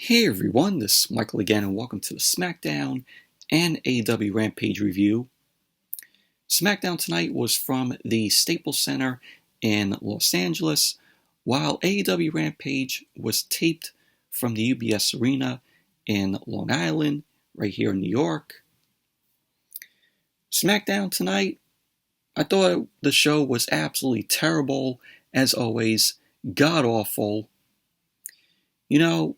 Hey everyone, this is Michael again and welcome to the Smackdown and AEW Rampage review. Smackdown tonight was from the Staples Center in Los Angeles, while AEW Rampage was taped from the UBS Arena in Long Island, right here in New York. Smackdown tonight, I thought the show was absolutely terrible, as always, god-awful. You know,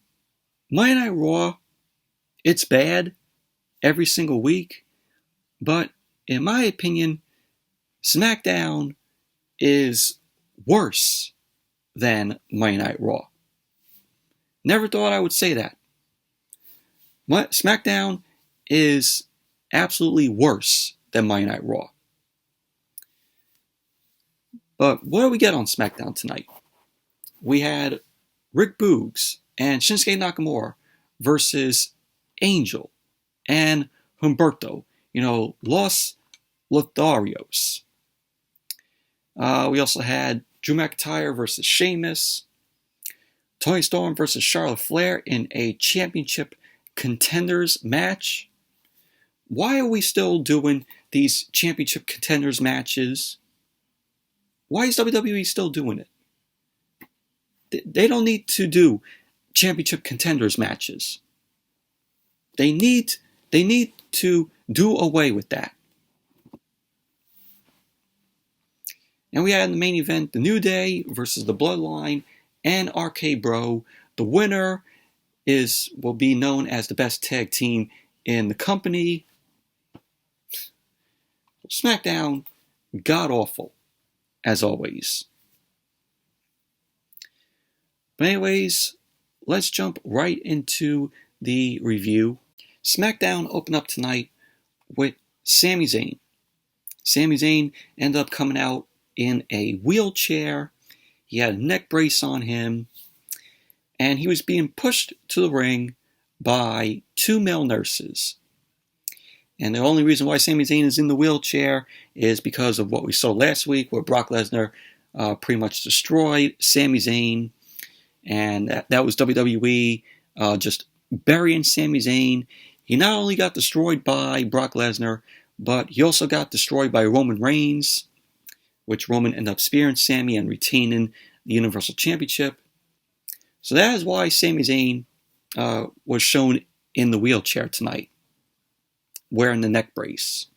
Monday Night Raw, it's bad every single week, but in my opinion, SmackDown is worse than Monday Night Raw. Never thought I would say that. SmackDown is absolutely worse than Monday Night Raw. But what do we get on SmackDown tonight? We had Rick Boogs and Shinsuke Nakamura versus Angel and Humberto, Los Lotharios. We also had Drew McIntyre versus Sheamus, Toni Storm versus Charlotte Flair in a championship contenders match. Why are we still doing these championship contenders matches? Why is WWE still doing it? They don't need to do championship contenders matches. They need to do away with that. And we had in the main event the New Day versus the Bloodline and RKBro. The winner will be known as the best tag team in the company. SmackDown, god awful, as always. But anyways, let's jump right into the review. SmackDown opened up tonight with Sami Zayn. Sami Zayn ended up coming out in a wheelchair. He had a neck brace on him, and he was being pushed to the ring by two male nurses. And the only reason why Sami Zayn is in the wheelchair is because of what we saw last week, where Brock Lesnar pretty much destroyed Sami Zayn. And that was WWE just burying Sami Zayn. He not only got destroyed by Brock Lesnar, but he also got destroyed by Roman Reigns, which Roman ended up spearing Sami and retaining the Universal Championship. So that is why Sami Zayn was shown in the wheelchair tonight, wearing the neck brace.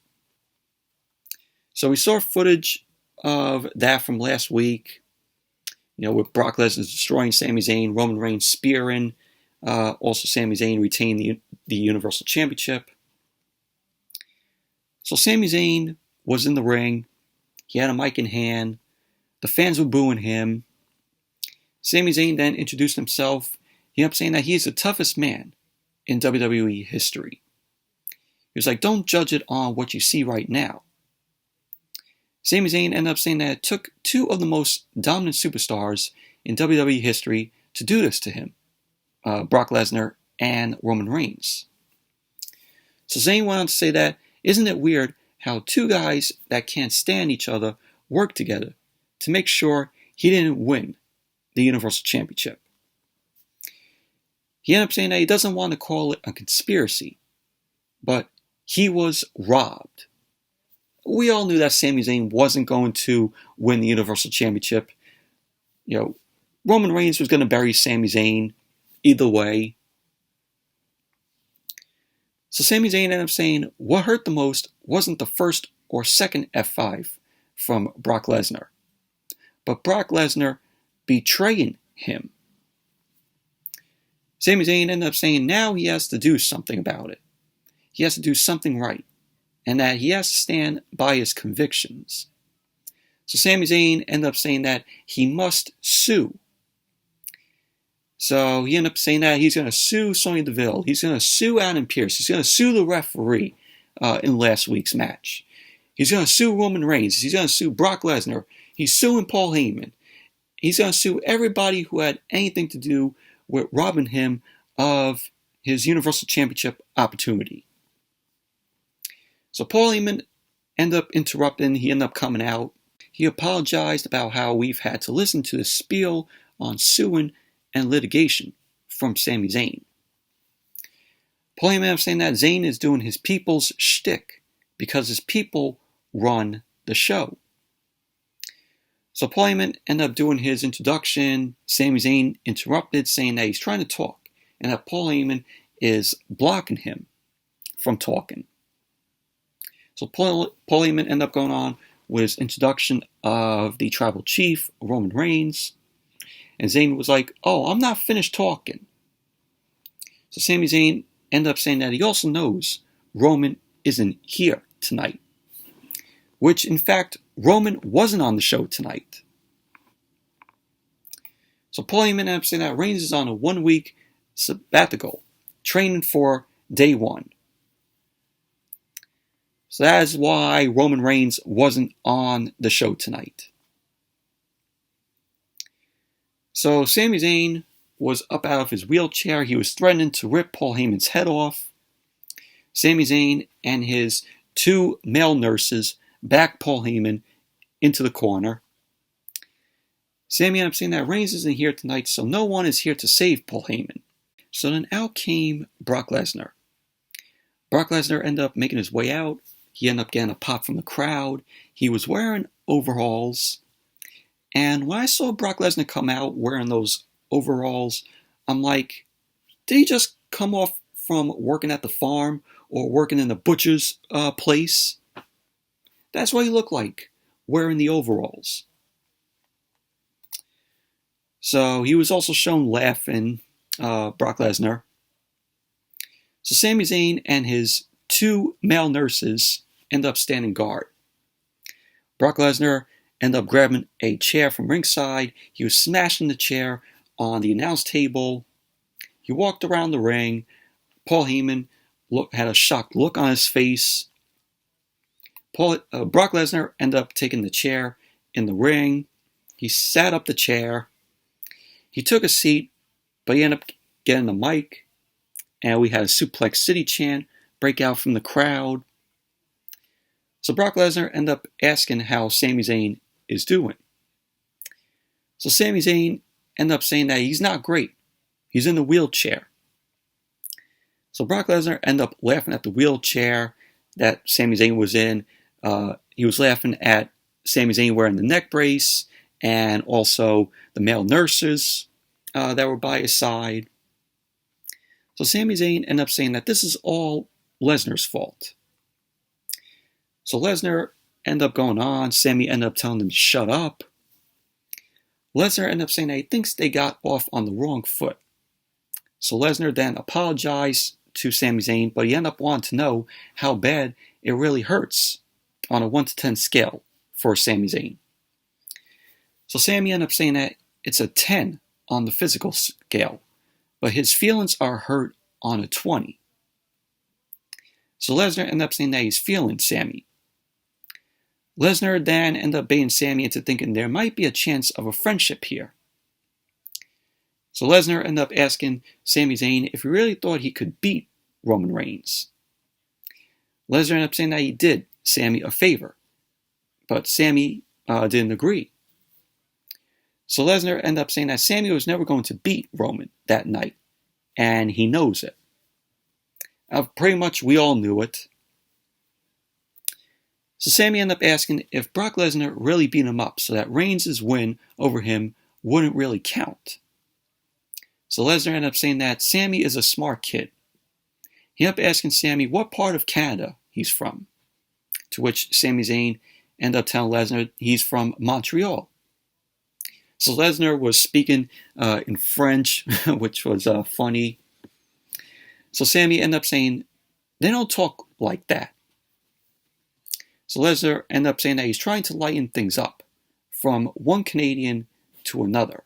So we saw footage of that from last week. With Brock Lesnar destroying Sami Zayn, Roman Reigns spearing, also Sami Zayn retained the Universal Championship. So Sami Zayn was in the ring. He had a mic in hand. The fans were booing him. Sami Zayn then introduced himself. He ended up saying that he is the toughest man in WWE history. He was like, don't judge it on what you see right now. Sami Zayn ended up saying that it took two of the most dominant superstars in WWE history to do this to him, Brock Lesnar and Roman Reigns. So Zayn went on to say that, isn't it weird how two guys that can't stand each other work together to make sure he didn't win the Universal Championship? He ended up saying that he doesn't want to call it a conspiracy, but he was robbed. We all knew that Sami Zayn wasn't going to win the Universal Championship. Roman Reigns was going to bury Sami Zayn either way. So Sami Zayn ended up saying what hurt the most wasn't the first or second F5 from Brock Lesnar, but Brock Lesnar betraying him. Sami Zayn ended up saying now he has to do something about it. He has to do something right, and that he has to stand by his convictions. So Sami Zayn ended up saying that he must sue. So he ended up saying that he's going to sue Sony Deville. He's going to sue Adam Pearce. He's going to sue the referee in last week's match. He's going to sue Roman Reigns. He's going to sue Brock Lesnar. He's suing Paul Heyman. He's going to sue everybody who had anything to do with robbing him of his Universal Championship opportunity. So Paul Heyman ended up interrupting. He ended up coming out. He apologized about how we've had to listen to the spiel on suing and litigation from Sami Zayn. Paul Heyman ended up saying that Zayn is doing his people's shtick because his people run the show. So Paul Heyman ended up doing his introduction. Sami Zayn interrupted, saying that he's trying to talk and that Paul Heyman is blocking him from talking. So Paul Heyman ended up going on with his introduction of the tribal chief, Roman Reigns. And Zayn was like, "Oh, I'm not finished talking." So Sami Zayn ended up saying that he also knows Roman isn't here tonight. Which, in fact, Roman wasn't on the show tonight. So Paul Heyman ended up saying that Reigns is on a 1-week sabbatical, training for day 1. So that is why Roman Reigns wasn't on the show tonight. So Sami Zayn was up out of his wheelchair. He was threatening to rip Paul Heyman's head off. Sami Zayn and his 2 male nurses backed Paul Heyman into the corner. Sami ended up saying that Reigns isn't here tonight, so no one is here to save Paul Heyman. So then out came Brock Lesnar. Brock Lesnar ended up making his way out. He ended up getting a pop from the crowd. He was wearing overalls. And when I saw Brock Lesnar come out wearing those overalls, I'm like, did he just come off from working at the farm or working in the butcher's place? That's what he looked like, wearing the overalls. So he was also shown laughing, Brock Lesnar. So Sami Zayn and his 2 male nurses end up standing guard. Brock Lesnar ended up grabbing a chair from ringside. He was smashing the chair on the announce table. He walked around the ring. Paul Heyman had a shocked look on his face. Brock Lesnar ended up taking the chair in the ring. He sat up the chair. He took a seat, but he ended up getting the mic. And we had a Suplex City chant break out from the crowd. So Brock Lesnar ended up asking how Sami Zayn is doing. So Sami Zayn ended up saying that he's not great. He's in a wheelchair. So Brock Lesnar ended up laughing at the wheelchair that Sami Zayn was in. He was laughing at Sami Zayn wearing the neck brace and also the male nurses that were by his side. So Sami Zayn ended up saying that this is all Lesnar's fault. So Lesnar ended up going on. Sami ended up telling him to shut up. Lesnar ended up saying that he thinks they got off on the wrong foot. So Lesnar then apologized to Sami Zayn, but he ended up wanting to know how bad it really hurts on a 1 to 10 scale for Sami Zayn. So Sami ended up saying that it's a 10 on the physical scale, but his feelings are hurt on a 20. So Lesnar ended up saying that he's feeling Sami. Lesnar then ended up baiting Sami into thinking there might be a chance of a friendship here. So Lesnar ended up asking Sami Zayn if he really thought he could beat Roman Reigns. Lesnar ended up saying that he did Sami a favor, but Sami didn't agree. So Lesnar ended up saying that Sami was never going to beat Roman that night, and he knows it. Pretty much we all knew it. So Sami ended up asking if Brock Lesnar really beat him up so that Reigns' win over him wouldn't really count. So Lesnar ended up saying that Sami is a smart kid. He ended up asking Sami what part of Canada he's from, to which Sami Zayn ended up telling Lesnar he's from Montreal. So Lesnar was speaking in French, which was funny. So Sami ended up saying, they don't talk like that. So Lesnar ended up saying that he's trying to lighten things up from one Canadian to another.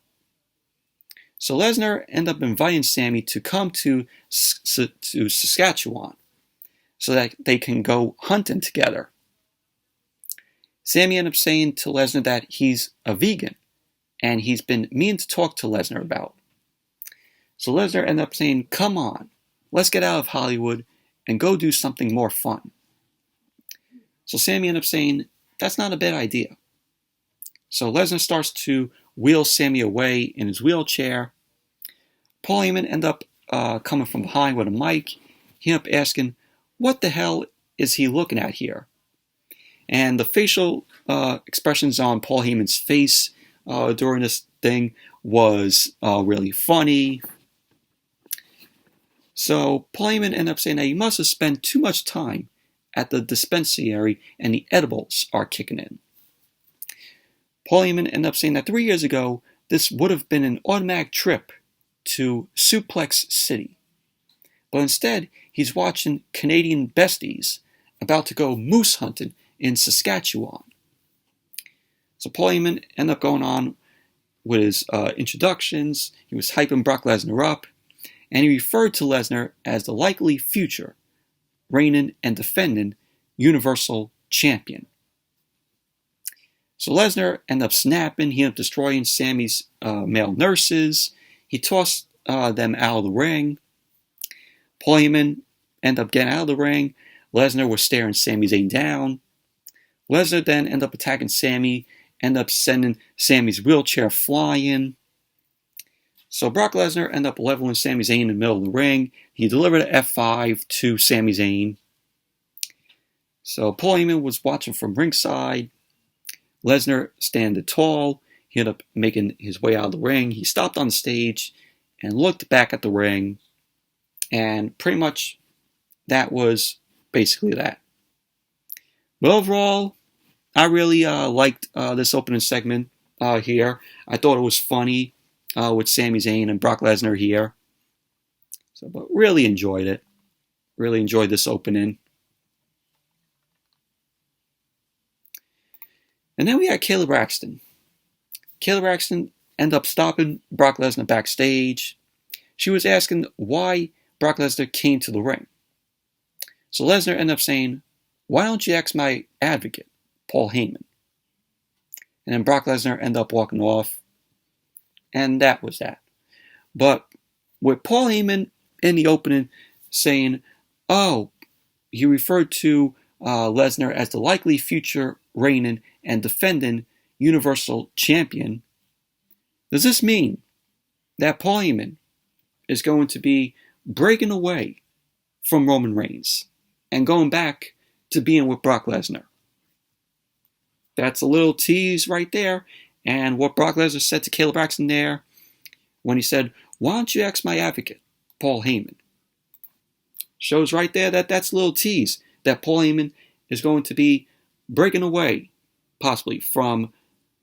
So Lesnar ended up inviting Sami to come to Saskatchewan so that they can go hunting together. Sami ended up saying to Lesnar that he's a vegan and he's been meaning to talk to Lesnar about. So Lesnar ended up saying, come on, let's get out of Hollywood and go do something more fun. So Sami ended up saying, that's not a bad idea. So Lesnar starts to wheel Sami away in his wheelchair. Paul Heyman ended up coming from behind with a mic. he ended up asking, what the hell is he looking at here? And the facial expressions on Paul Heyman's face during this thing was really funny. So Paul Heyman ended up saying that he must have spent too much time at the dispensary and the edibles are kicking in. Paul Heyman ended up saying that 3 years ago, this would have been an automatic trip to Suplex City. But instead, he's watching Canadian besties about to go moose hunting in Saskatchewan. So Paul Heyman ended up going on with his introductions. He was hyping Brock Lesnar up, and he referred to Lesnar as the likely future reigning and defending Universal Champion. So Lesnar ended up snapping. He ended up destroying Sammy's male nurses. He tossed them out of the ring. Paul Heyman ended up getting out of the ring. Lesnar was staring Sami Zayn down. Lesnar then ended up attacking Sami, ended up sending Sami's wheelchair flying. So Brock Lesnar ended up leveling Sami Zayn in the middle of the ring. He delivered an F5 to Sami Zayn. So Paul Heyman was watching from ringside. Lesnar standing tall. He ended up making his way out of the ring. He stopped on the stage and looked back at the ring. And pretty much that was basically that. But overall, I really liked this opening segment here. I thought it was funny with Sami Zayn and Brock Lesnar here. So, but really enjoyed it. Really enjoyed this opening. And then we had Kayla Braxton. Kayla Braxton ended up stopping Brock Lesnar backstage. She was asking why Brock Lesnar came to the ring. So Lesnar ended up saying, why don't you ask my advocate, Paul Heyman? And then Brock Lesnar ended up walking off. And that was that. But with Paul Heyman in the opening saying, he referred to Lesnar as the likely future reigning and defending Universal Champion, does this mean that Paul Heyman is going to be breaking away from Roman Reigns and going back to being with Brock Lesnar? That's a little tease right there. And what Brock Lesnar said to Kayla Braxton there, when he said, why don't you ask my advocate, Paul Heyman? Shows right there that that's a little tease, that Paul Heyman is going to be breaking away, possibly, from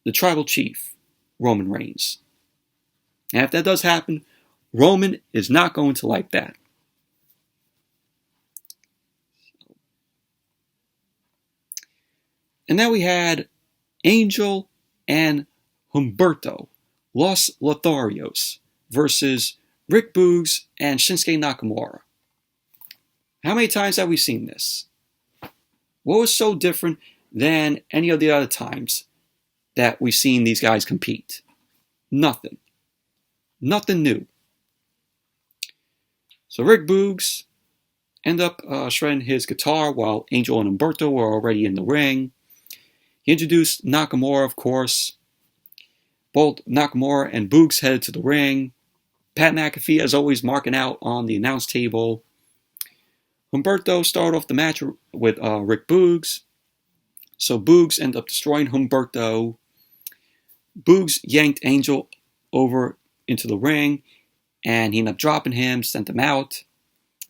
the tribal chief, Roman Reigns. And if that does happen, Roman is not going to like that. And then we had Angel and Humberto, Los Lotharios, versus Rick Boogs and Shinsuke Nakamura. How many times have we seen this? What was so different than any of the other times that we've seen these guys compete? Nothing. Nothing new. So Rick Boogs ended up shredding his guitar while Angel and Humberto were already in the ring. He introduced Nakamura, of course. Both Nakamura and Boogs headed to the ring. Pat McAfee, as always, marking out on the announce table. Humberto started off the match with Rick Boogs. So Boogs ended up destroying Humberto. Boogs yanked Angel over into the ring, and he ended up dropping him, sent him out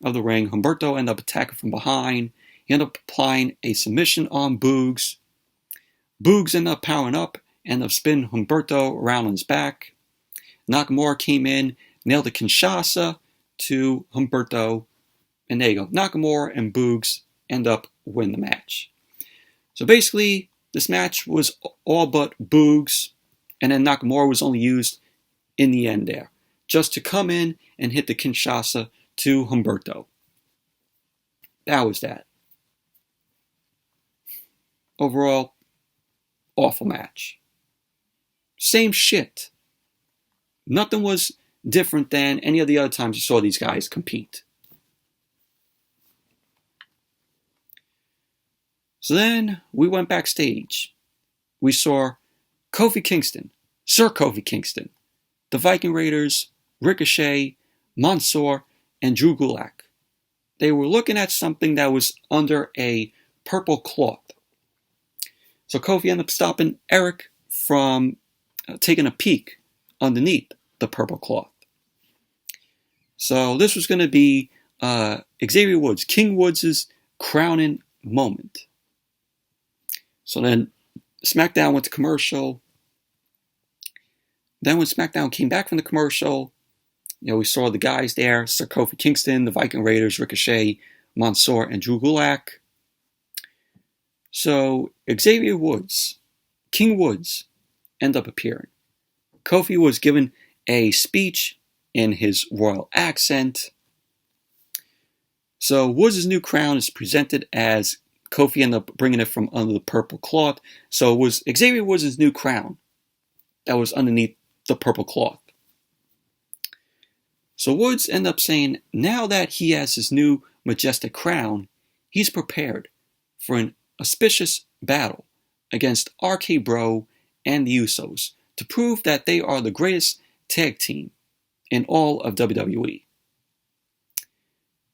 of the ring. Humberto ended up attacking from behind. He ended up applying a submission on Boogs. Boogs ended up powering up, ended up spinning Humberto around on his back. Nakamura came in, nailed the Kinshasa to Humberto, and there you go. Nakamura and Boogs end up winning the match. So basically, this match was all but Boogs, and then Nakamura was only used in the end there, just to come in and hit the Kinshasa to Humberto. That was that. Overall, awful match. Same shit. Nothing was different than any of the other times you saw these guys compete. So then we went backstage. We saw Kofi Kingston, Sir Kofi Kingston, the Viking Raiders, Ricochet, Mansoor, and Drew Gulak they were looking at something that was under a purple cloth. So Kofi ended up stopping Eric from taking a peek underneath the purple cloth. So this was going to be Xavier Woods, King Woods' crowning moment. So then SmackDown went to commercial. Then when SmackDown came back from the commercial, we saw the guys there, Sir Kofi Kingston, the Viking Raiders, Ricochet, Mansoor, and Drew Gulak. So Xavier Woods, King Woods, ended up appearing. Kofi was given a speech in his royal accent. So Woods' new crown is presented as Kofi ended up bringing it from under the purple cloth. So it was Xavier Woods' new crown that was underneath the purple cloth. So Woods ended up saying now that he has his new majestic crown, he's prepared for an auspicious battle against RKBro and the Usos to prove that they are the greatest tag team in all of WWE.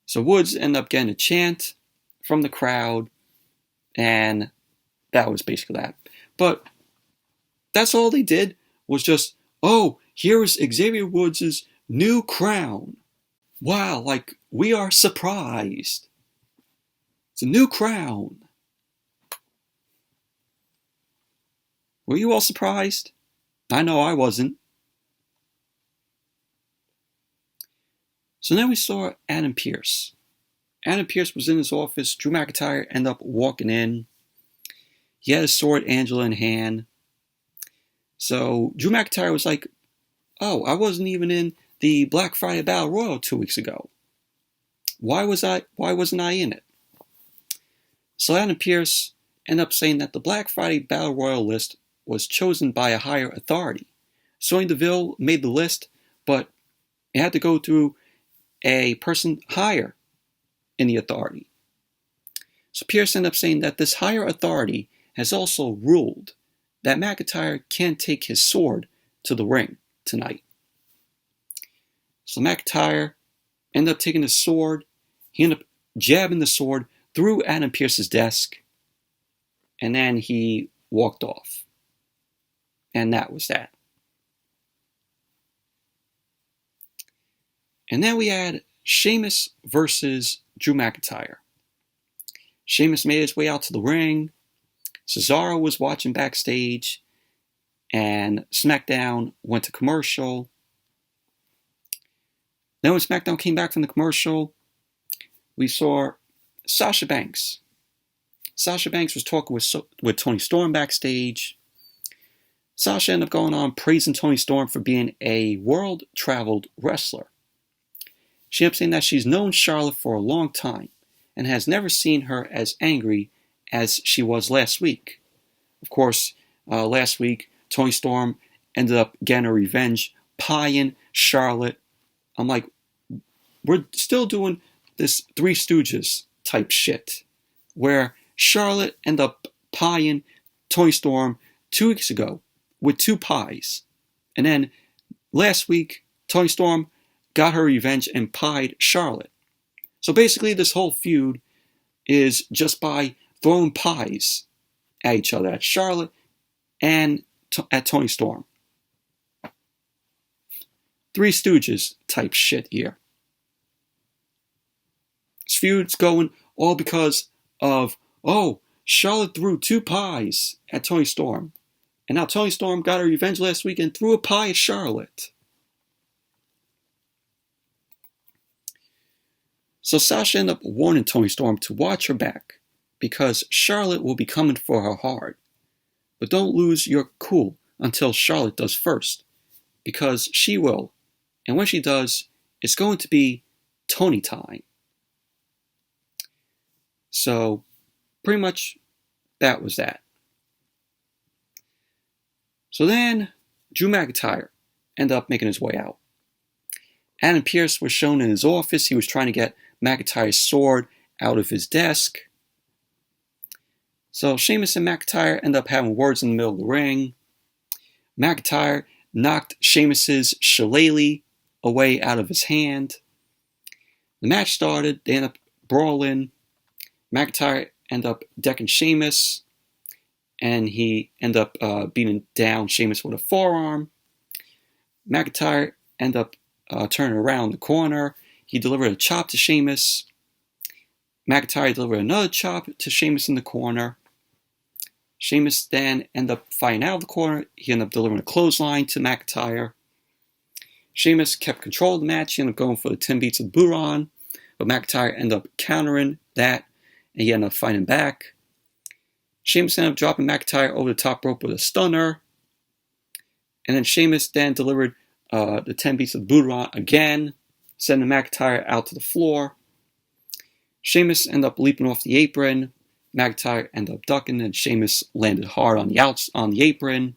So Woods ended up getting a chant from the crowd, and that was basically that. But that's all they did was just, oh, here is Xavier Woods' new crown. Wow, like we are surprised. It's a new crown. Were you all surprised? I know I wasn't. So then we saw Adam Pearce. Adam Pearce was in his office. Drew McIntyre ended up walking in. He had his sword Angela in hand. So Drew McIntyre was like, oh, I wasn't even in the Black Friday Battle Royal 2 weeks ago. Why wasn't I in it? So Adam Pearce ended up saying that the Black Friday Battle Royal list was chosen by a higher authority. Sony Deville made the list, but it had to go through a person higher in the authority. So Pearce ended up saying that this higher authority has also ruled that McIntyre can't take his sword to the ring tonight. So McIntyre ended up taking his sword. He ended up jabbing the sword through Adam Pearce's desk, and then he walked off. And that was that. And then we had Sheamus versus Drew McIntyre. Sheamus made his way out to the ring. Cesaro was watching backstage. And SmackDown went to commercial. Then when SmackDown came back from the commercial, we saw Sasha Banks. Sasha Banks was talking with Toni Storm backstage. Sasha ended up going on praising Toni Storm for being a world-traveled wrestler. She ended up saying that she's known Charlotte for a long time and has never seen her as angry as she was last week. Of course, last week, Toni Storm ended up getting her revenge, pieing Charlotte. I'm like, we're still doing this Three Stooges type shit, where Charlotte ended up pieing Toni Storm 2 weeks ago with 2 pies. And then last week, Toni Storm got her revenge and pied Charlotte. So basically this whole feud is just by throwing pies at each other, at Charlotte and at Toni Storm. Three Stooges type shit here. This feud's going all because of, oh, Charlotte threw 2 pies at Toni Storm. And now Toni Storm got her revenge last week and threw a pie at Charlotte. So Sasha ended up warning Toni Storm to watch her back because Charlotte will be coming for her hard. But don't lose your cool until Charlotte does first, because she will. And when she does, it's going to be Toni time. So pretty much that was that. So then Drew McIntyre ended up making his way out. Adam Pearce was shown in his office. He was trying to get McIntyre's sword out of his desk. So Sheamus and McIntyre end up having words in the middle of the ring. McIntyre knocked Sheamus's shillelagh away out of his hand. The match started. They ended up brawling. McIntyre ended up decking Sheamus, and he ended up beating down Sheamus with a forearm. McIntyre ended up turning around the corner. He delivered a chop to Sheamus. McIntyre delivered another chop to Sheamus in the corner. Sheamus then ended up fighting out of the corner. He ended up delivering a clothesline to McIntyre. Sheamus kept control of the match. He ended up going for the 10 beats of Buron, but McIntyre ended up countering that, and he ended up fighting back. Sheamus ended up dropping McIntyre over the top rope with a stunner. And then Sheamus then delivered the 10 beats of Buron again, sending McIntyre out to the floor. Sheamus ended up leaping off the apron. McIntyre ended up ducking, and Sheamus landed hard on the apron.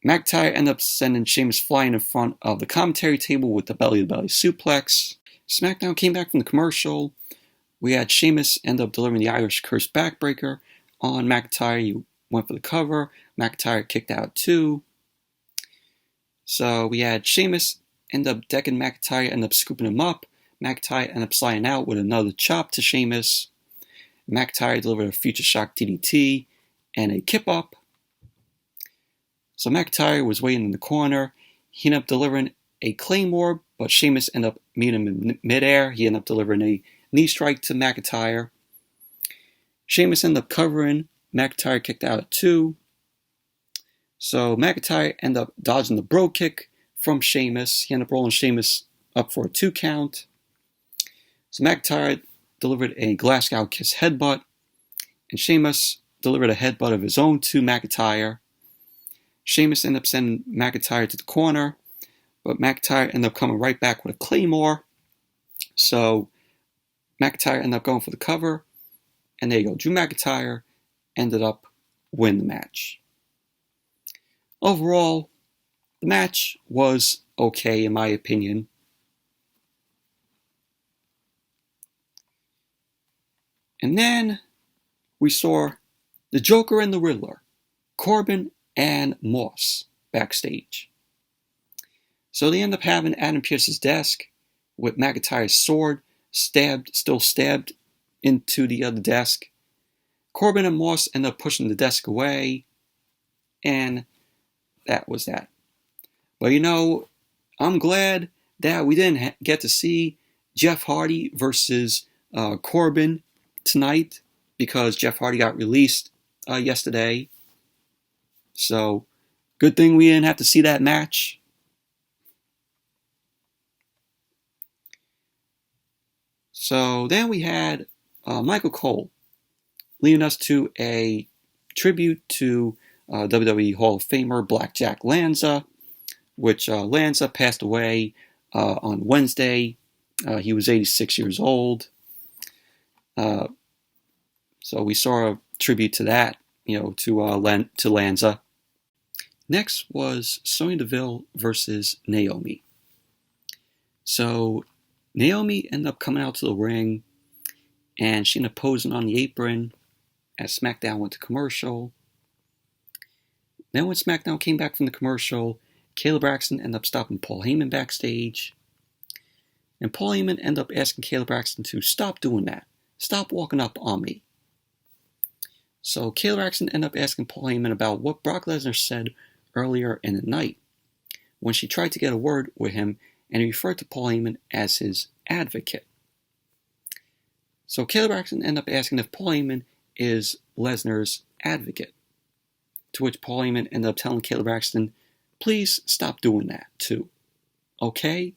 McIntyre ended up sending Sheamus flying in front of the commentary table with the belly-to-belly suplex. SmackDown came back from the commercial. We had Sheamus end up delivering the Irish Curse backbreaker on McIntyre. He went for the cover. McIntyre kicked out too. So we had Sheamus end up decking McIntyre, end up scooping him up. McIntyre ended up sliding out with another chop to Sheamus. McIntyre delivered a Future Shock DDT and a kip up. So McIntyre was waiting in the corner. He ended up delivering a Claymore, but Sheamus ended up meeting him in midair. He ended up delivering a knee strike to McIntyre. Sheamus ended up covering. McIntyre kicked out at 2. So McIntyre ended up dodging the bro kick from Sheamus. He ended up rolling Sheamus up for a 2 count. So McIntyre delivered a Glasgow Kiss headbutt, and Sheamus delivered a headbutt of his own to McIntyre. Sheamus ended up sending McIntyre to the corner, but McIntyre ended up coming right back with a Claymore. So McIntyre ended up going for the cover, and there you go. Drew McIntyre ended up winning the match. Overall, the match was okay in my opinion. And then we saw the Joker and the Riddler, Corbin and Moss, backstage. So they end up having Adam Pearce's desk with McIntyre's sword still stabbed into the other desk. Corbin and Moss end up pushing the desk away, and that was that. But I'm glad that we didn't get to see Jeff Hardy versus Corbin tonight, because Jeff Hardy got released yesterday. So, good thing we didn't have to see that match. So then we had Michael Cole leading us to a tribute to WWE Hall of Famer Blackjack Lanza, which Lanza passed away on Wednesday. He was 86 years old. So we saw a tribute to that, to Lanza. Next was Sony Deville versus Naomi. So Naomi ended up coming out to the ring, and she ended up posing on the apron as SmackDown went to commercial. Then when SmackDown came back from the commercial, Kayla Braxton ended up stopping Paul Heyman backstage. And Paul Heyman ended up asking Kayla Braxton to stop doing that. Stop walking up on me. So Kayla Braxton ended up asking Paul Heyman about what Brock Lesnar said earlier in the night when she tried to get a word with him, and he referred to Paul Heyman as his advocate. So Kayla Braxton ended up asking if Paul Heyman is Lesnar's advocate, to which Paul Heyman ended up telling Kayla Braxton, please stop doing that too. Okay?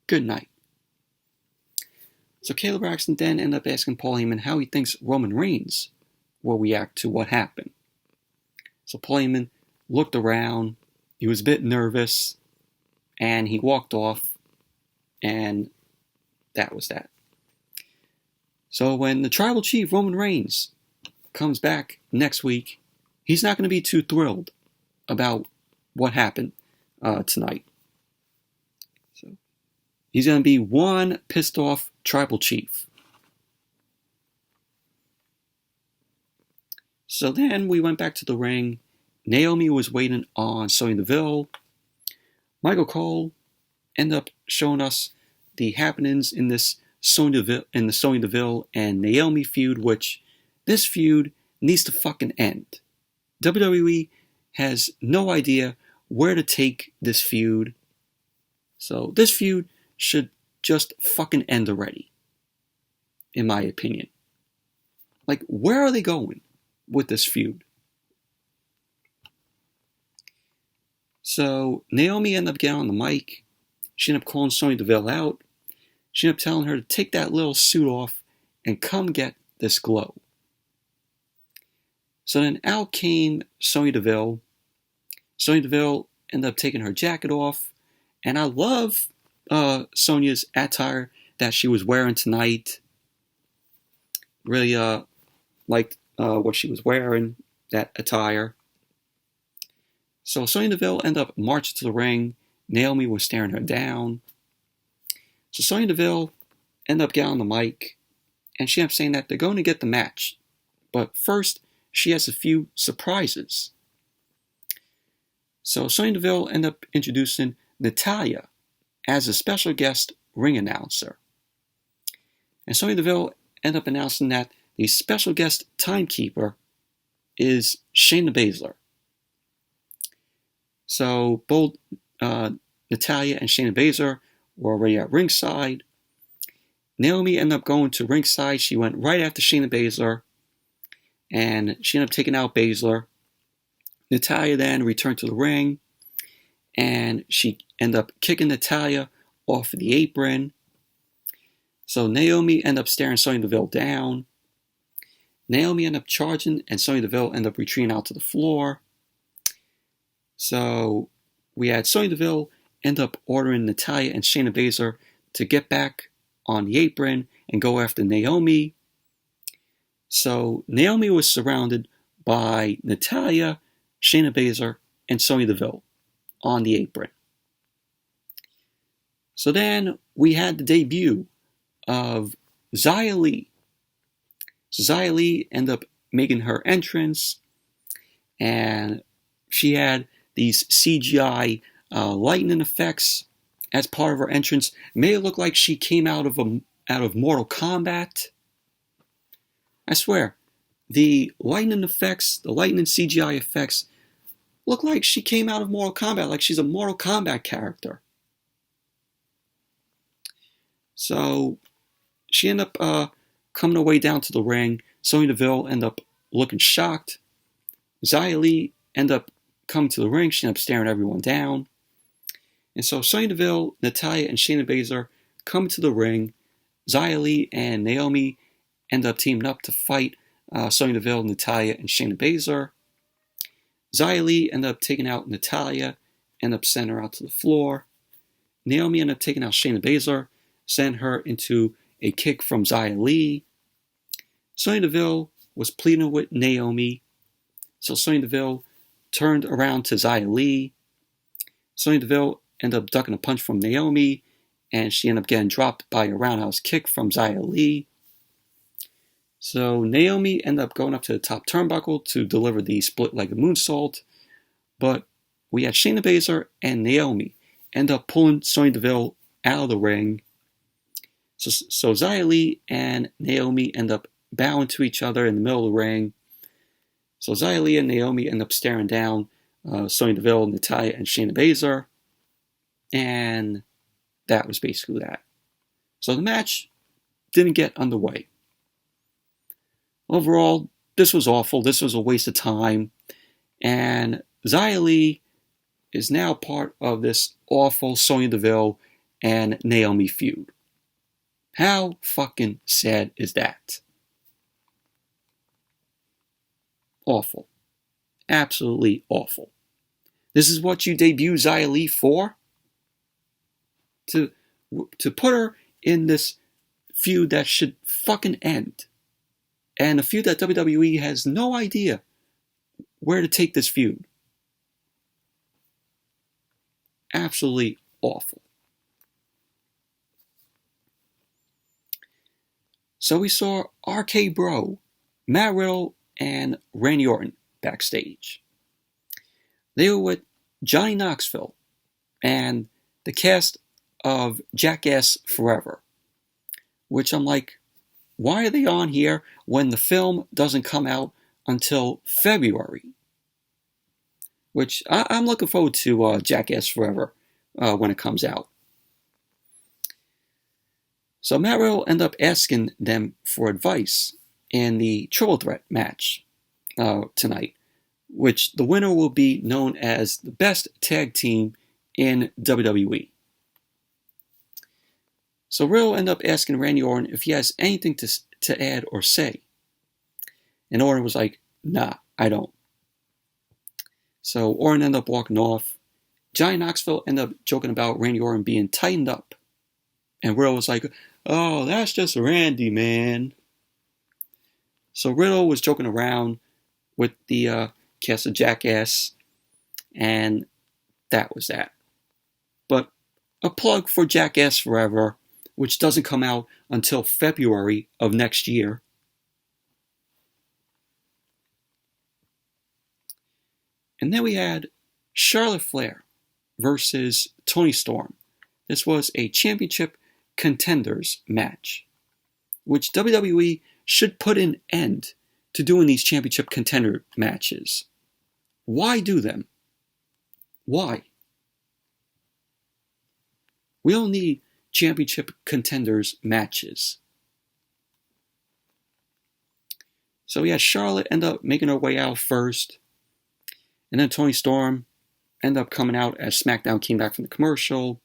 Good night. So Kayla Braxton then ended up asking Paul Heyman how he thinks Roman Reigns will react to what happened. So Paul Heyman looked around, he was a bit nervous, and he walked off, and that was that. So when the Tribal Chief, Roman Reigns, comes back next week, he's not going to be too thrilled about what happened tonight. So he's going to be one pissed off Tribal Chief. So then we went back to the ring. Naomi was waiting on Sonya Deville. Michael Cole ended up showing us the happenings in this the Sony Deville and Naomi feud, which this feud needs to fucking end. WWE has no idea where to take this feud. So this feud should just fucking end already, in my opinion. Like, where are they going with this feud? So Naomi ended up getting on the mic. She ended up calling Sony Deville out. She ended up telling her to take that little suit off and come get this glow. So then out came Sony Deville. Sony Deville ended up taking her jacket off. And I love Sonya's attire that she was wearing tonight. Really liked what she was wearing, that attire. So Sonya Deville ended up marching to the ring. Naomi was staring her down. So Sonya Deville ended up getting on the mic, and she ended up saying that they're going to get the match. But first, she has a few surprises. So Sonya Deville ended up introducing Natalya as a special guest ring announcer. And Sonya Deville ended up announcing that the special guest timekeeper is Shayna Baszler. So both Natalya and Shayna Baszler were already at ringside. Naomi ended up going to ringside. She went right after Shayna Baszler, and she ended up taking out Baszler. Natalya then returned to the ring, and she ended up kicking Natalya off the apron. So Naomi ended up staring Sonya Deville down. Naomi ended up charging, and Sonya Deville ended up retreating out to the floor. So we had Sonya Deville end up ordering Natalya and Shayna Baszler to get back on the apron and go after Naomi. So Naomi was surrounded by Natalya, Shayna Baszler, and Sonya Deville on the apron. So then we had the debut of Xia Li. So Xia Li ended up making her entrance, and she had these CGI lightning effects as part of her entrance. Made it look like she came out of Mortal Kombat. I swear, the lightning effects, the lightning CGI effects, look like she came out of Mortal Kombat, like she's a Mortal Kombat character. So she ended up coming her way down to the ring. Sonya Deville ended up looking shocked. Xia Li ended up coming to the ring. She ended up staring everyone down. And so Sonya Deville, Natalya, and Shayna Baszler come to the ring. Xia Li and Naomi end up teaming up to fight Sonya Deville, Natalya, and Shayna Baszler. Xia Li ended up taking out Natalya, ended up sending her out to the floor. Naomi ended up taking out Shayna Baszler, sent her into a kick from Xia Li. Sonya Deville was pleading with Naomi, so Sonya Deville turned around to Xia Li. Sonya Deville ended up ducking a punch from Naomi, and she ended up getting dropped by a roundhouse kick from Xia Li. So Naomi ended up going up to the top turnbuckle to deliver the split-legged moonsault, but we had Shayna Baszler and Naomi end up pulling Sonya Deville out of the ring. So Xia Li and Naomi end up bowing to each other in the middle of the ring. So Xia Li and Naomi end up staring down Sonya Deville, Natalya, and Shayna Baszler. And that was basically that. So the match didn't get underway. Overall, this was awful. This was a waste of time. And Xia Li is now part of this awful Sonya Deville and Naomi feud. How fucking sad is that? Awful. Absolutely awful. This is what you debut Xia Li for? To put her in this feud that should fucking end. And a feud that WWE has no idea where to take this feud. Absolutely awful. So we saw RKBro, Matt Riddle, and Randy Orton backstage. They were with Johnny Knoxville and the cast of Jackass Forever, which I'm like, why are they on here when the film doesn't come out until February? Which I'm looking forward to Jackass Forever when it comes out. So Matt Riddle ended up asking them for advice in the triple threat match tonight, which the winner will be known as the best tag team in WWE. So Riddle ended up asking Randy Orton if he has anything to add or say. And Orton was like, nah, I don't. So Orton ended up walking off. Johnny Knoxville ended up joking about Randy Orton being tightened up. And Riddle was like, oh, that's just Randy, man. So Riddle was joking around with the cast of Jackass. And that was that. But a plug for Jackass Forever, which doesn't come out until February of next year. And then we had Charlotte Flair versus Toni Storm. This was a championship contenders match, which WWE should put an end to doing these championship contender matches. Why do them? Why? We don't need championship contenders matches. So we had Charlotte end up making her way out first. And then Toni Storm ended up coming out as SmackDown came back from the commercial.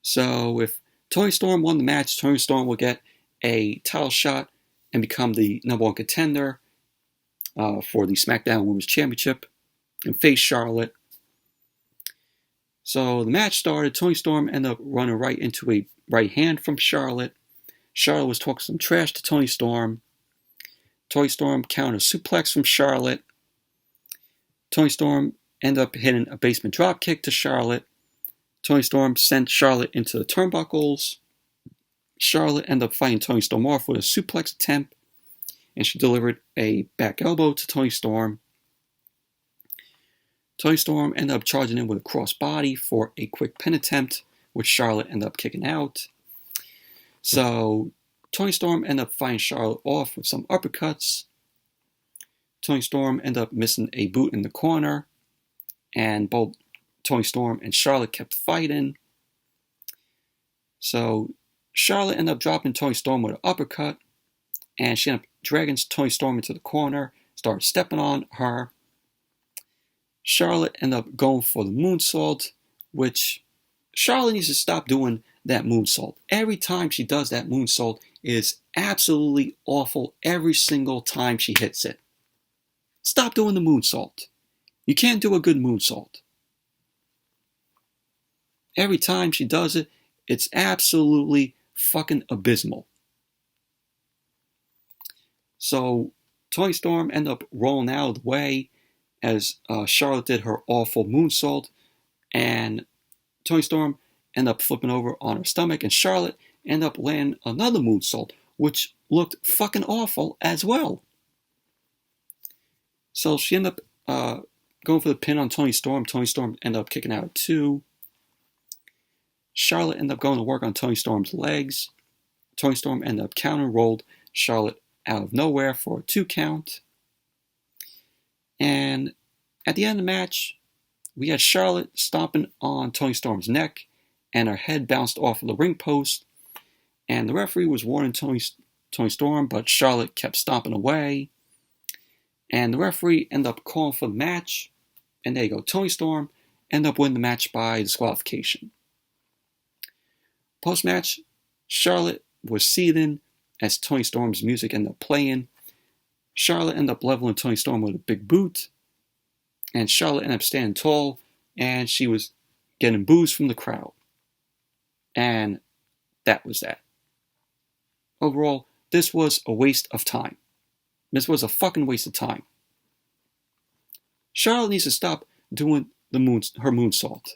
So if Toni Storm won the match, Toni Storm will get a title shot and become the number one contender for the SmackDown Women's Championship and face Charlotte. So the match started. Toni Storm ended up running right into a right hand from Charlotte. Charlotte was talking some trash to Toni Storm. Toni Storm countered a suplex from Charlotte. Toni Storm ended up hitting a basement dropkick to Charlotte. Toni Storm sent Charlotte into the turnbuckles. Charlotte ended up fighting Toni Storm off with a suplex attempt, and she delivered a back elbow to Toni Storm. Toni Storm ended up charging in with a crossbody for a quick pin attempt, which Charlotte ended up kicking out. So Toni Storm ended up fighting Charlotte off with some uppercuts. Toni Storm ended up missing a boot in the corner, and both Toni Storm and Charlotte kept fighting. So Charlotte ended up dropping Toni Storm with an uppercut, and she ended up dragging Toni Storm into the corner, started stepping on her. Charlotte ended up going for the moonsault, which Charlotte needs to stop doing that moonsault. Every time she does that moonsault, it is absolutely awful every single time she hits it. Stop doing the moonsault. You can't do a good moonsault. Every time she does it, it's absolutely fucking abysmal. So Toni Storm ended up rolling out of the way as Charlotte did her awful moonsault, and Toni Storm ended up flipping over on her stomach, and Charlotte ended up landing another moonsault, which looked fucking awful as well. So she ended up going for the pin on Toni Storm. Toni Storm ended up kicking out at 2. Charlotte ended up going to work on Toni Storm's legs. Toni Storm ended up counter rolled Charlotte out of nowhere for a 2 count. And at the end of the match, we had Charlotte stomping on Toni Storm's neck, and her head bounced off of the ring post. And the referee was warning Toni Storm, but Charlotte kept stomping away. And the referee ended up calling for the match. And there you go. Toni Storm ended up winning the match by disqualification. Post-match, Charlotte was seething as Toni Storm's music ended up playing. Charlotte ended up leveling Toni Storm with a big boot. And Charlotte ended up standing tall, and she was getting boos from the crowd. And that was that. Overall, this was a waste of time. This was a fucking waste of time. Charlotte needs to stop doing her moonsault.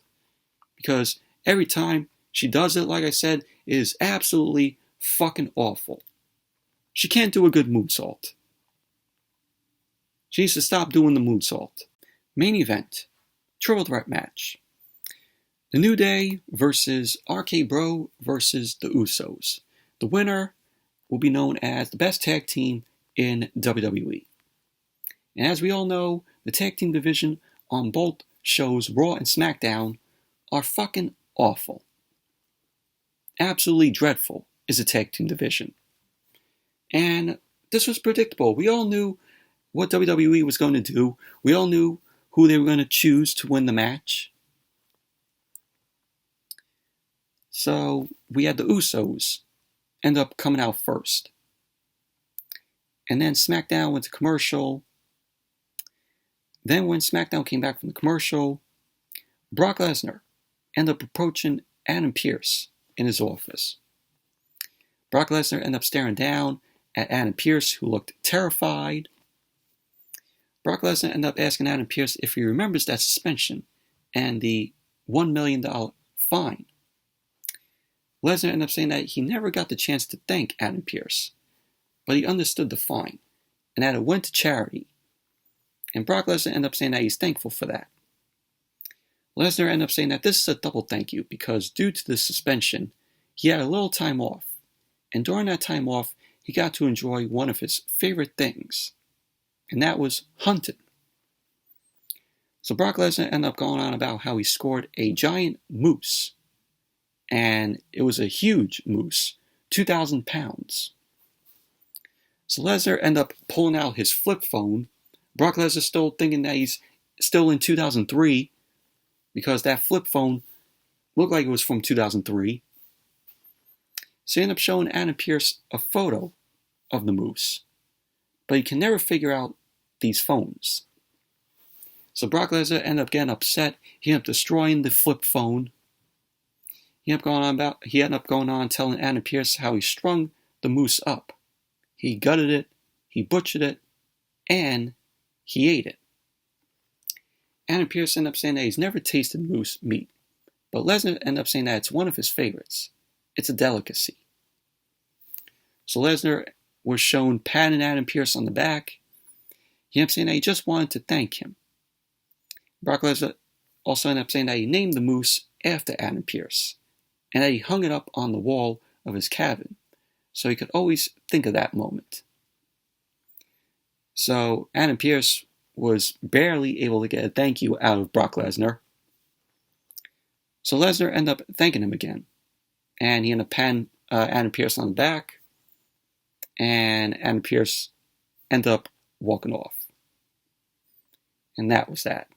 Because every time she does it, like I said, it is absolutely fucking awful. She can't do a good moonsault. She needs to stop doing the moonsault. Main event, triple threat match. The New Day versus RKBro versus the Usos. The winner will be known as the best tag team in WWE. And as we all know, the tag team division on both shows, Raw and SmackDown, are fucking awful. Absolutely dreadful is the tag team division. And this was predictable. We all knew what WWE was going to do. We all knew who they were going to choose to win the match. So we had the Usos end up coming out first. And then SmackDown went to commercial. Then when SmackDown came back from the commercial, Brock Lesnar ended up approaching Adam Pearce in his office. Brock Lesnar ended up staring down at Adam Pearce, who looked terrified. Brock Lesnar ended up asking Adam Pearce if he remembers that suspension and the $1 million fine. Lesnar ended up saying that he never got the chance to thank Adam Pearce, but he understood the fine and that it went to charity. And Brock Lesnar ended up saying that he's thankful for that. Lesnar ended up saying that this is a double thank you because due to the suspension, he had a little time off. And during that time off, he got to enjoy one of his favorite things, and that was hunting. So Brock Lesnar ended up going on about how he scored a giant moose, and it was a huge moose, 2,000 pounds. So Lesnar ended up pulling out his flip phone. Brock Lesnar still thinking that he's still in 2003 because that flip phone looked like it was from 2003. So he ended up showing Adam Pearce a photo of the moose, but he can never figure out these phones. So Brock Lesnar ended up getting upset. He ended up destroying the flip phone. He ended up going on telling Adam Pearce how he strung the moose up. He gutted it, he butchered it, and he ate it. Adam Pearce ended up saying that he's never tasted moose meat, but Lesnar ended up saying that it's one of his favorites. It's a delicacy. So Lesnar was shown patting Adam Pearce on the back. He ended up saying that he just wanted to thank him. Brock Lesnar also ended up saying that he named the moose after Adam Pearce, and that he hung it up on the wall of his cabin, so he could always think of that moment. So Adam Pearce was barely able to get a thank you out of Brock Lesnar. So Lesnar ended up thanking him again, and he ended up patting Adam Pearce on the back, and Adam Pearce ended up walking off. And that was that.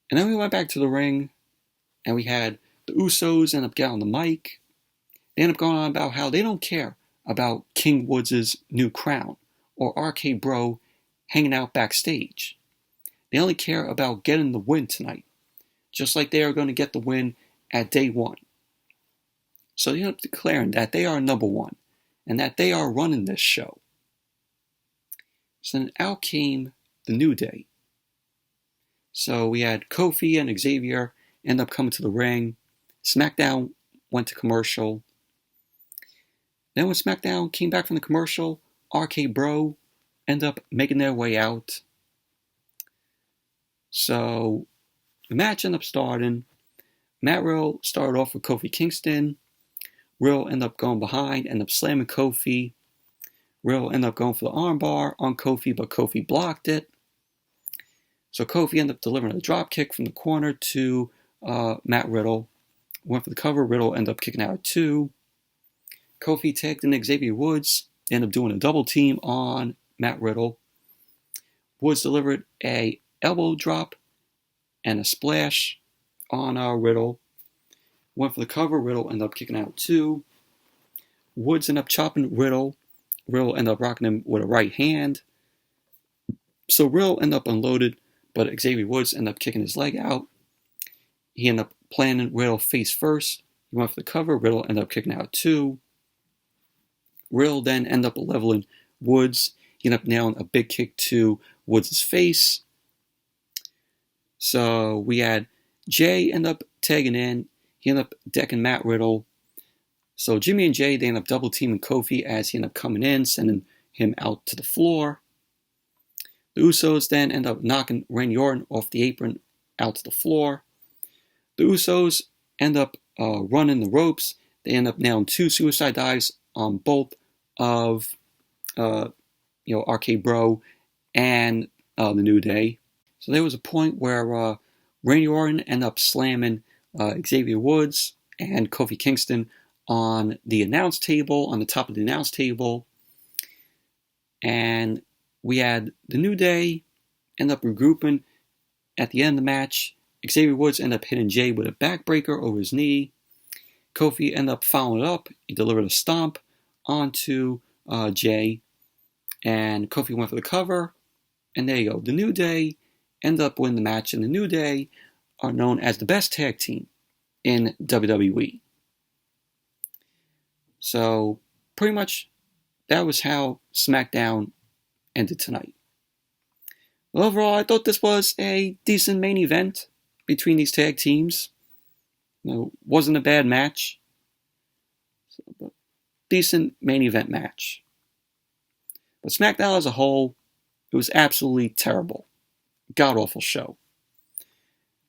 And then we went back to the ring, and we had the Usos end up getting on the mic. They end up going on about how they don't care about King Woods' new crown or RK-Bro hanging out backstage. They only care about getting the win tonight, just like they are going to get the win at day one. So they end up declaring that they are number one and that they are running this show. So then out came the New Day. So we had Kofi and Xavier end up coming to the ring. SmackDown went to commercial. Then when SmackDown came back from the commercial, RK-Bro ended up making their way out. So the match ended up starting. Matt Riddle started off with Kofi Kingston. Riddle ended up going behind, ended up slamming Kofi. Riddle ended up going for the armbar on Kofi, but Kofi blocked it. So Kofi ended up delivering a dropkick from the corner to Matt Riddle. Went for the cover. Riddle ended up kicking out at 2. Kofi tagged in Xavier Woods. They ended up doing a double team on Matt Riddle. Woods delivered a elbow drop and a splash on Riddle. Went for the cover. Riddle ended up kicking out at 2. Woods ended up chopping Riddle. Riddle ended up rocking him with a right hand. So Riddle ended up unloaded, but Xavier Woods ended up kicking his leg out. He ended up planting Riddle face first. He went for the cover. Riddle ended up kicking out 2. Riddle then ended up leveling Woods. He ended up nailing a big kick to Woods' face. So we had Jay end up tagging in. He ended up decking Matt Riddle. So Jimmy and Jay, they ended up double teaming Kofi as he ended up coming in, sending him out to the floor. The Usos then end up knocking Randy Orton off the apron out to the floor. The Usos end up running the ropes. They end up nailing 2 suicide dives on both of RKBro and the New Day. So there was a point where Randy Orton ended up slamming Xavier Woods and Kofi Kingston on the announce table, on the top of the announce table. And we had the New Day end up regrouping at the end of the match. Xavier Woods ended up hitting Jay with a backbreaker over his knee. Kofi ended up following it up. He delivered a stomp onto Jay. And Kofi went for the cover. And there you go. The New Day ended up winning the match. And the New Day are known as the best tag team in WWE. So pretty much that was how SmackDown ended tonight. Overall, I thought this was a decent main event between these tag teams. Wasn't a bad match. But decent main event match. But SmackDown as a whole, it was absolutely terrible. God-awful show.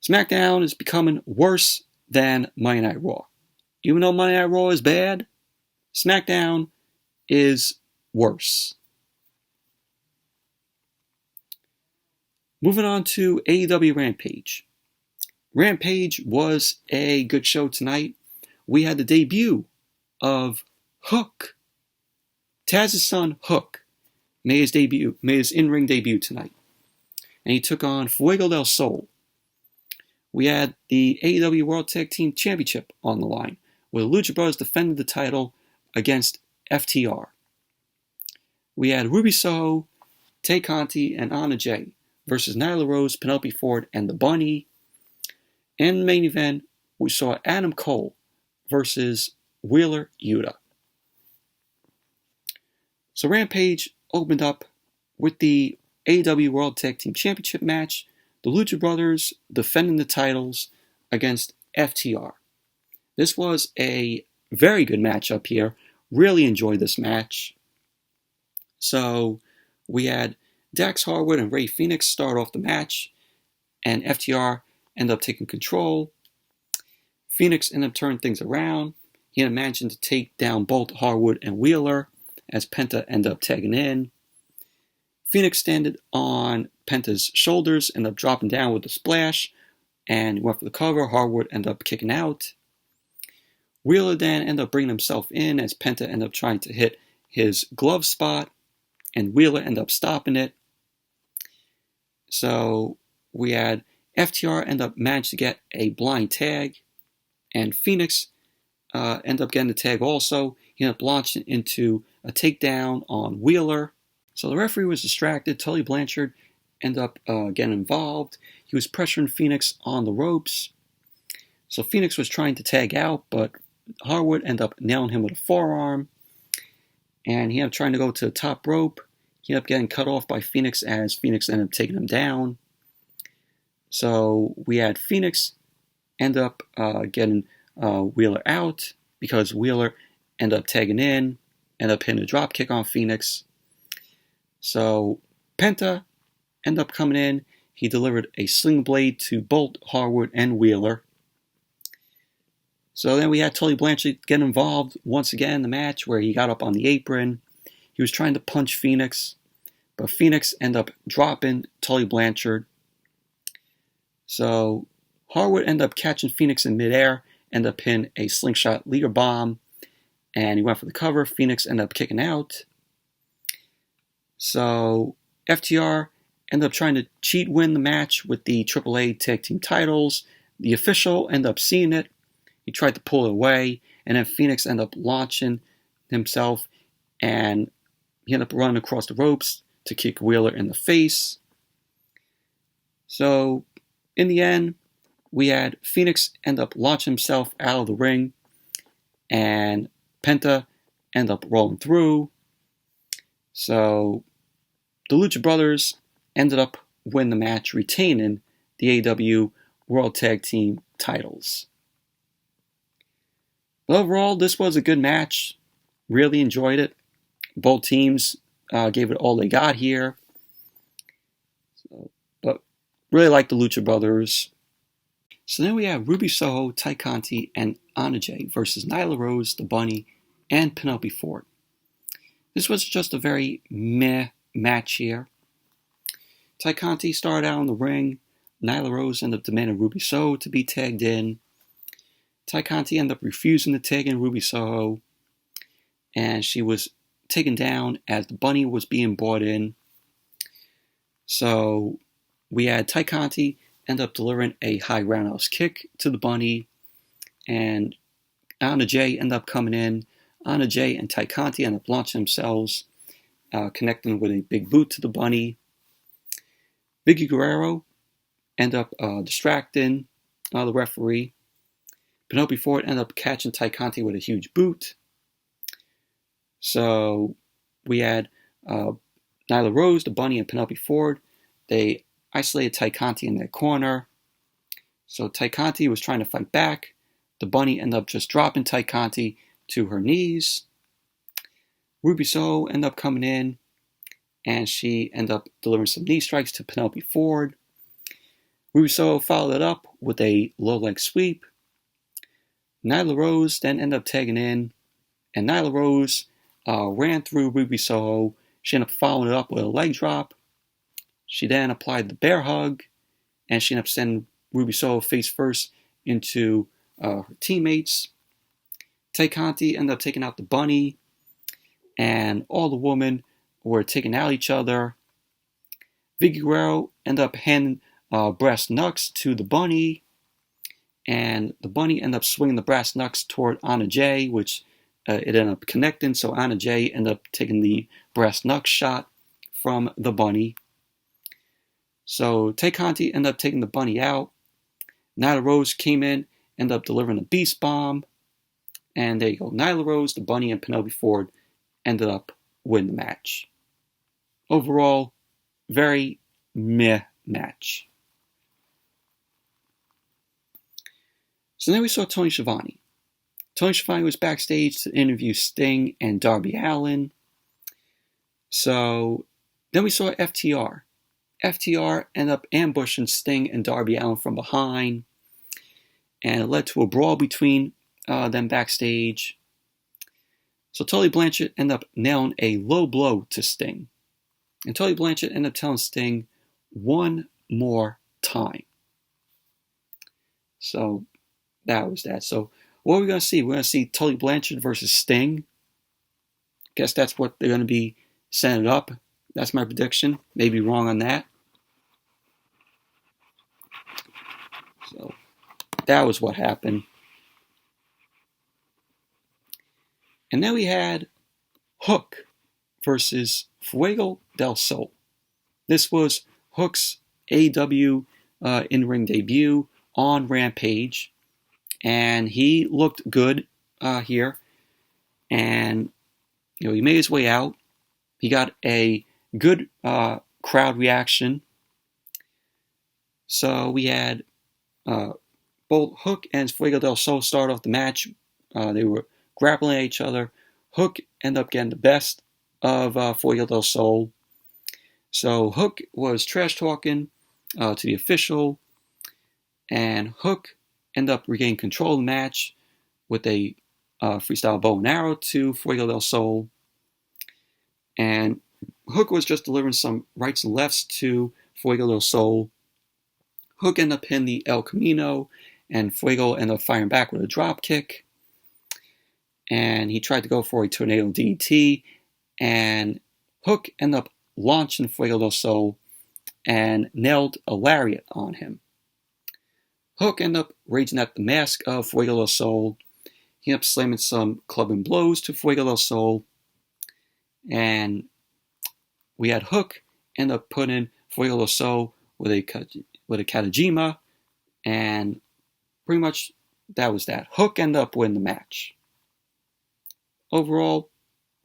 SmackDown is becoming worse than Monday Night Raw. Even though Monday Night Raw is bad, SmackDown is worse. Moving on to AEW Rampage. Rampage was a good show tonight. We had the debut of Hook. Taz's son, Hook, made his in-ring debut tonight. And he took on Fuego del Sol. We had the AEW World Tag Team Championship on the line, where the Lucha Brothers defended the title against FTR. We had Ruby Soho, Tyconti, and Anna Jay versus Nyla Rose, Penelope Ford, and the Bunny. In the main event, we saw Adam Cole versus Wheeler Yuta. So Rampage opened up with the AEW World Tag Team Championship match, the Lucha Brothers defending the titles against FTR. This was a very good matchup here. Really enjoyed this match. So we had Dax Harwood and Rey Fenix start off the match, and FTR ended up taking control. Fenix ended up turning things around. He ended up managing to take down both Harwood and Wheeler as Penta ended up tagging in. Fenix standed on Penta's shoulders, ended up dropping down with a splash, and went for the cover. Harwood ended up kicking out. Wheeler then ended up bringing himself in as Penta ended up trying to hit his glove spot, and Wheeler ended up stopping it. So we had FTR end up managed to get a blind tag, and Fenix ended up getting the tag also. He ended up launching into a takedown on Wheeler. So the referee was distracted. Tully Blanchard ended up getting involved. He was pressuring Fenix on the ropes. So Fenix was trying to tag out, but Harwood ended up nailing him with a forearm. And he ended up trying to go to the top rope. He ended up getting cut off by Fenix as Fenix ended up taking him down. So we had Fenix end up getting Wheeler out because Wheeler ended up tagging in, ended up hitting a drop kick on Fenix. So Penta ended up coming in. He delivered a sling blade to both Harwood and Wheeler. So then we had Tully Blanchard get involved once again in the match where he got up on the apron. He was trying to punch Fenix, but Fenix ended up dropping Tully Blanchard. So Harwood ended up catching Fenix in midair, ended up hitting a slingshot leader bomb, and he went for the cover. Fenix ended up kicking out. So FTR ended up trying to cheat win the match with the AAA Tag Team titles. The official ended up seeing it. He tried to pull it away, and then Fenix ended up launching himself, and he ended up running across the ropes to kick Wheeler in the face. So in the end, we had Fenix end up launching himself out of the ring, and Penta end up rolling through. So the Lucha Brothers ended up winning the match, retaining the AEW World Tag Team titles. But overall, this was a good match. Really enjoyed it. Both teams gave it all they got here. But really like the Lucha Brothers. So then we have Ruby Soho, Tyconti, and Anna Jay versus Nyla Rose, The Bunny, and Penelope Ford. This was just a very meh match here. Tyconti started out in the ring. Nyla Rose ended up demanding Ruby Soho to be tagged in. Tyconti ended up refusing to tag in Ruby Soho, and she was taken down as the Bunny was being brought in. So we had Tyconti end up delivering a high roundhouse kick to the Bunny, and Anna Jay ended up coming in. Anna Jay and Tyconti ended up launching themselves, connecting with a big boot to the Bunny. Vicky Guerrero ended up distracting the referee. Penelope Ford ended up catching Tyconti with a huge boot. So we had Nyla Rose, the Bunny, and Penelope Ford. They isolated Tyconti in their corner. So Tyconti was trying to fight back. The Bunny ended up just dropping Tyconti to her knees. Ruby Soho ended up coming in, and she ended up delivering some knee strikes to Penelope Ford. Ruby Soho followed it up with a low leg sweep. Nyla Rose then ended up tagging in, and Nyla Rose ran through Ruby Soho. She ended up following it up with a leg drop. She then applied the bear hug, and she ended up sending Ruby Soho face first into her teammates. Tyconti ended up taking out the Bunny, and all the women were taking out each other. Vicky Guerrero ended up handing brass knucks to the Bunny, and the Bunny ended up swinging the brass knucks toward Anna Jay, which it ended up connecting, so Anna Jay ended up taking the brass knucks shot from the Bunny. So Tyconti ended up taking the Bunny out. Nyla Rose came in, ended up delivering a beast bomb, and there you go. Nyla Rose, the Bunny, and Penelope Ford ended up winning the match. Overall, very meh match. So then we saw Tony Schiavone. Tony Schiavone was backstage to interview Sting and Darby Allin. So then we saw FTR. FTR ended up ambushing Sting and Darby Allin from behind, and it led to a brawl between them backstage. So Tully Blanchard ended up nailing a low blow to Sting. And Tully Blanchard ended up telling Sting one more time. So that was that. So what are we going to see? We're going to see Tully Blanchard versus Sting. Guess that's what they're going to be setting up. That's my prediction. Maybe wrong on that. So that was what happened. And then we had Hook versus Fuego del Sol. This was Hook's AEW in-ring debut on Rampage. And he looked good here. And, he made his way out. He got a good crowd reaction. So we had both Hook and Fuego del Sol start off the match. They were grappling at each other. Hook ended up getting the best of Fuego del Sol. So Hook was trash talking to the official, and Hook ended up regaining control of the match with a freestyle bow and arrow to Fuego del Sol. And Hook was just delivering some rights and lefts to Fuego del Sol. Hook ended up hitting the El Camino, and Fuego ended up firing back with a drop kick. And he tried to go for a tornado DDT, and Hook ended up launching Fuego del Sol and nailed a lariat on him. Hook ended up raging at the mask of Fuego del Sol. He ended up slamming some clubbing blows to Fuego del Sol. And we had Hook end up putting Fuego del Sol with a Katajima. And pretty much that was that. Hook ended up winning the match. Overall,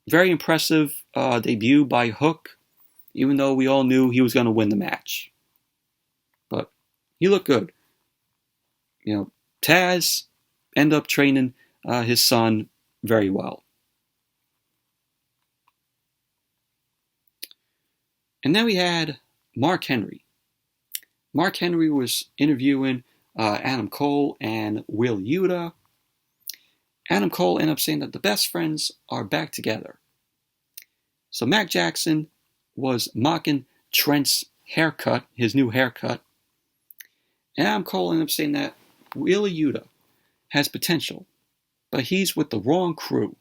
very impressive debut by Hook, even though we all knew he was going to win the match. But he looked good. Taz ended up training his son very well. And then we had Mark Henry. Mark Henry was interviewing Adam Cole and Will Yuta. Adam Cole ended up saying that the best friends are back together. So Mac Jackson was mocking Trent's haircut, his new haircut. And Adam Cole ended up saying that Will Yuta has potential, but he's with the wrong crew.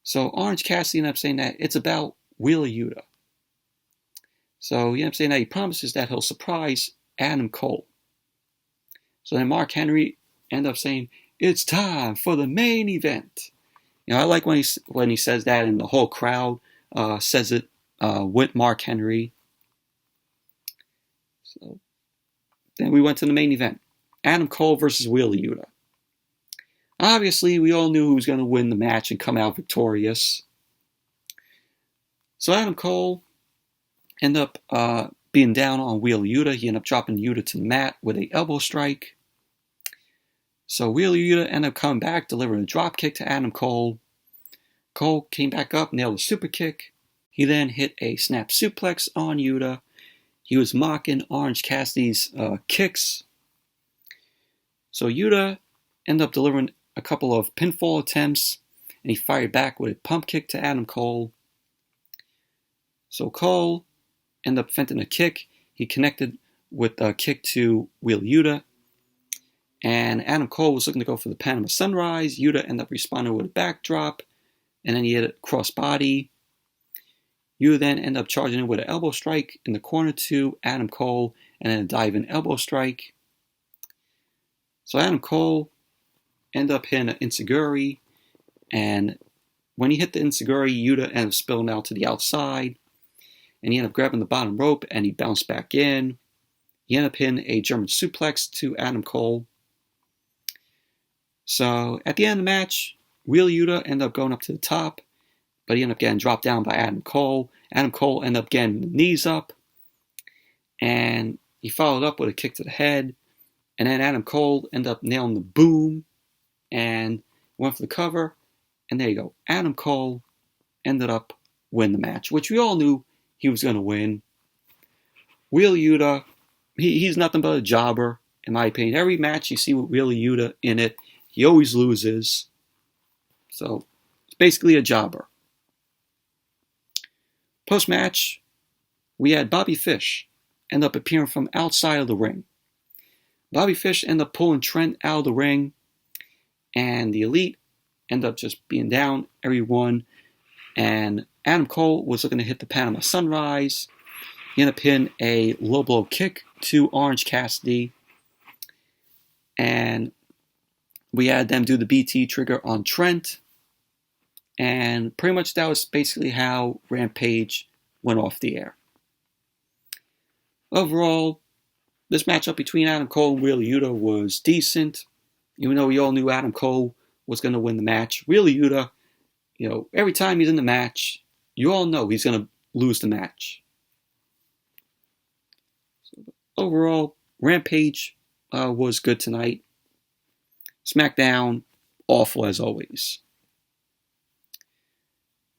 So Orange Cassidy ended up saying that it's about Will Yuta. So he ended up saying that he promises that he'll surprise Adam Cole. So then Mark Henry ended up saying, it's time for the main event. You know, I like when he says that and the whole crowd says it with Mark Henry. So then we went to the main event. Adam Cole versus Will Yuta. Obviously, we all knew who was going to win the match and come out victorious. So Adam Cole ended up being down on Will Yuta. He ended up dropping Yuta to the mat with an elbow strike. So Will Yuta ended up coming back, delivering a drop kick to Adam Cole. Cole came back up, nailed a super kick. He then hit a snap suplex on Yuta. He was mocking Orange Cassidy's kicks. So Yuta ended up delivering a couple of pinfall attempts, and he fired back with a pump kick to Adam Cole. So Cole ended up feinting a kick. He connected with a kick to Will Yuta. And Adam Cole was looking to go for the Panama Sunrise. Yuta ended up responding with a backdrop. And then he hit a crossbody. Yuta then ended up charging in with an elbow strike in the corner to Adam Cole. And then a dive-in elbow strike. So Adam Cole ended up hitting an enziguri. And when he hit the enziguri, Yuta ended up spilling out to the outside. And he ended up grabbing the bottom rope and he bounced back in. He ended up hitting a German suplex to Adam Cole. So at the end of the match, Will Yuta ended up going up to the top, but he ended up getting dropped down by Adam Cole. Adam Cole ended up getting the knees up, and he followed up with a kick to the head. And then Adam Cole ended up nailing the boom and went for the cover. And there you go. Adam Cole ended up winning the match, which we all knew he was going to win. Will Yuta, he's nothing but a jobber, in my opinion. Every match you see with Will Yuta in it, he always loses. So, it's basically a jobber. Post-match, we had Bobby Fish end up appearing from outside of the ring. Bobby Fish ended up pulling Trent out of the ring, and the Elite ended up just being down everyone. And Adam Cole was looking to hit the Panama Sunrise. He ended up hitting a low blow kick to Orange Cassidy. And we had them do the BT trigger on Trent. And pretty much that was basically how Rampage went off the air. Overall, this matchup between Adam Cole and Will Yuta was decent. Even though we all knew Adam Cole was going to win the match. Will Yuta, you know, every time he's in the match, you all know he's going to lose the match. So, overall, Rampage was good tonight. Smackdown, awful as always.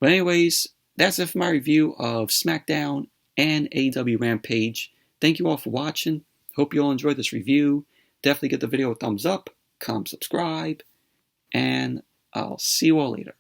But anyways, that's it for my review of Smackdown and AEW Rampage. Thank you all for watching. Hope you all enjoyed this review. Definitely give the video a thumbs up, comment, subscribe, and I'll see you all later.